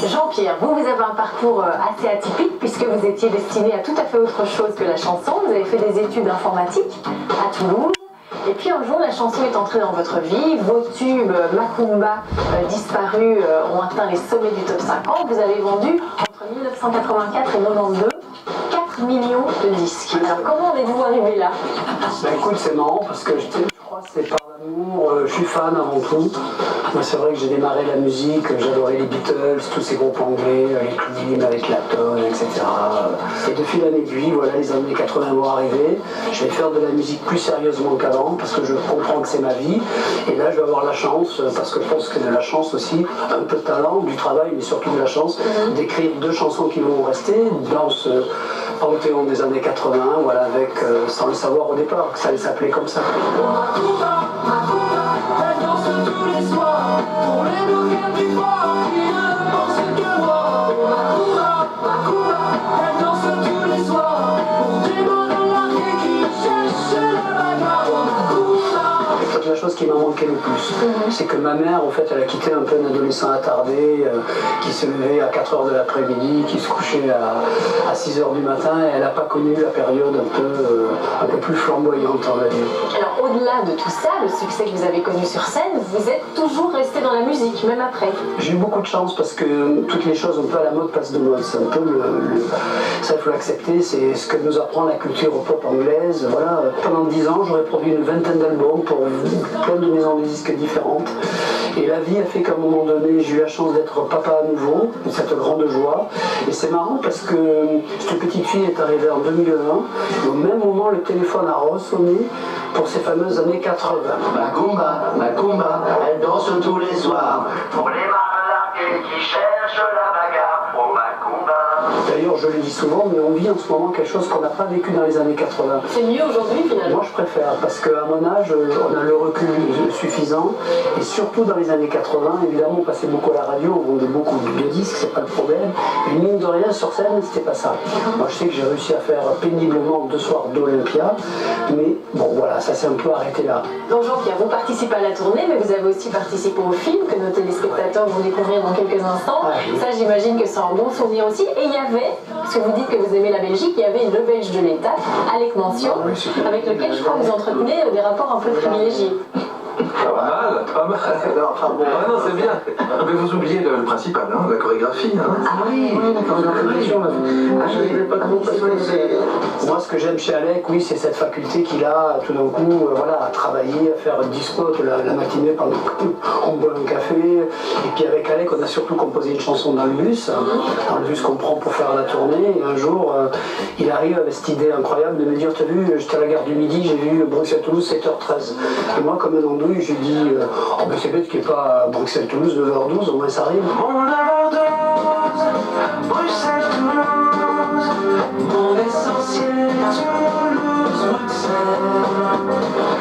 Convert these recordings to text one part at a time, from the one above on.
Jean-Pierre, vous avez un parcours assez atypique puisque vous étiez destiné à tout à fait autre chose que la chanson. Vous avez fait des études informatiques à Toulouse. Et puis un jour, la chanson est entrée dans votre vie. Vos tubes Macumba disparus ont atteint les sommets du top 50. Vous avez vendu entre 1984 et 1992 4 millions de disques. Alors comment en êtes-vous arrivé là? Écoute, c'est marrant parce que je crois que c'est par l'amour. Je suis fan avant tout. Moi, c'est vrai que j'ai démarré la musique, j'adorais les Beatles, tous ces groupes anglais, les Queen, avec Clapton, etc. Et de fil en aiguille, voilà, les années 80 vont arriver. Je vais faire de la musique plus sérieusement qu'avant parce que je comprends que c'est ma vie. Et là, je vais avoir la chance, parce que je pense que de la chance aussi, un peu de talent, du travail, mais surtout de la chance, d'écrire 2 chansons qui vont rester dans ce panthéon des années 80, voilà, avec, sans le savoir au départ, que ça allait s'appeler comme ça. Pour les bouquets du froid qui ne pensent que moi. Macumba, elle danse tous les soirs. Pour des mots dans l'arrêt qui cherchent la bagarre. Macumba. Et peut-être la chose qui m'a manqué le plus, c'est que ma mère, en fait, elle a quitté un peu un adolescent attardé, qui se levait à 4 h de l'après-midi, qui se couchait à 6 h du matin, et elle n'a pas connu la période un peu plus flamboyante, on va dire. Alors au-delà de tout ça, le succès que vous avez connu sur scène, vous êtes toujours resté dans la musique, même après. J'ai eu beaucoup de chance parce que toutes les choses un peu à la mode passent de mode. C'est un peu ça, il faut l'accepter, c'est ce que nous apprend la culture pop anglaise. Voilà. Pendant 10 ans, j'aurais produit une vingtaine d'albums pour plein de maisons de disques différentes. Et la vie a fait qu'à un moment donné, j'ai eu la chance d'être papa à nouveau, de cette grande joie. Et c'est marrant parce que cette petite fille est arrivée en 2001. Et au même moment, le téléphone a ressonné pour ces fameuses années 80. Macumba, Macumba, elle danse tous les soirs. Pour les marins qui cherchent la bagarre. Oh Macumba. D'ailleurs, je le dis souvent, mais on vit en ce moment quelque chose qu'on n'a pas vécu dans les années 80. C'est mieux aujourd'hui finalement. Moi, je préfère, parce qu'à mon âge, on a le recul suffisant. Et surtout dans les années 80, évidemment, on passait beaucoup à la radio, on vendait beaucoup de disques, c'est pas le problème. Mais mine de rien, sur scène, c'était pas ça. Moi, je sais que j'ai réussi à faire péniblement 2 soirs d'Olympia. Mais bon, voilà, ça s'est un peu arrêté là. Donc Jean-Pierre, vous participez à la tournée, mais vous avez aussi participé au film que nos téléspectateurs vont découvrir dans quelques instants. Ça, j'imagine que c'est un bon souvenir aussi. Et il y avait, parce que vous dites que vous aimez la Belgique, il y avait le Belge de l'État, Alec Mention, avec lequel je crois que vous entretenez des rapports un peu privilégiés. Pas mal. Non, c'est bien. Mais vous oubliez le principal, hein, la chorégraphie. Hein. Ah oui, la chorégraphie. Je n'avais pas compris. Moi, ce que j'aime chez Alec, oui, c'est cette faculté qu'il a, tout d'un coup, voilà, à travailler, à faire 10 spots la matinée pendant qu'on boit un café. Et puis avec Alec, on a surtout composé une chanson dans le bus qu'on prend pour faire la tournée. Et un jour, il arrive avec cette idée incroyable de me dire, t'as vu, j'étais à la gare du Midi, j'ai vu Bruxelles-Toulouse 7h13. Et moi, comme un andouille, j'ai dit, oh ben c'est bête qu'il n'y ait pas Bruxelles-Toulouse 9h12, au moins ça arrive. Mon 9h12, Bruxelles-Toulouse, mon essentiel Toulouse, Bruxelles.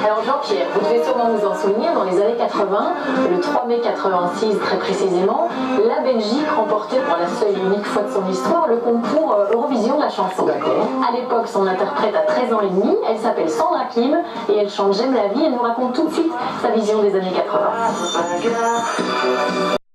Alors Jean-Pierre, vous devez sûrement vous en souvenir, dans les années 80, le 3 mai 86 très précisément, la Belgique remportait pour la seule et unique fois de son histoire le concours Eurovision de la chanson. D'accord. À l'époque, son interprète a 13 ans et demi, elle s'appelle Sandra Kim et elle chante J'aime la vie, elle nous raconte tout de suite sa vision des années 80.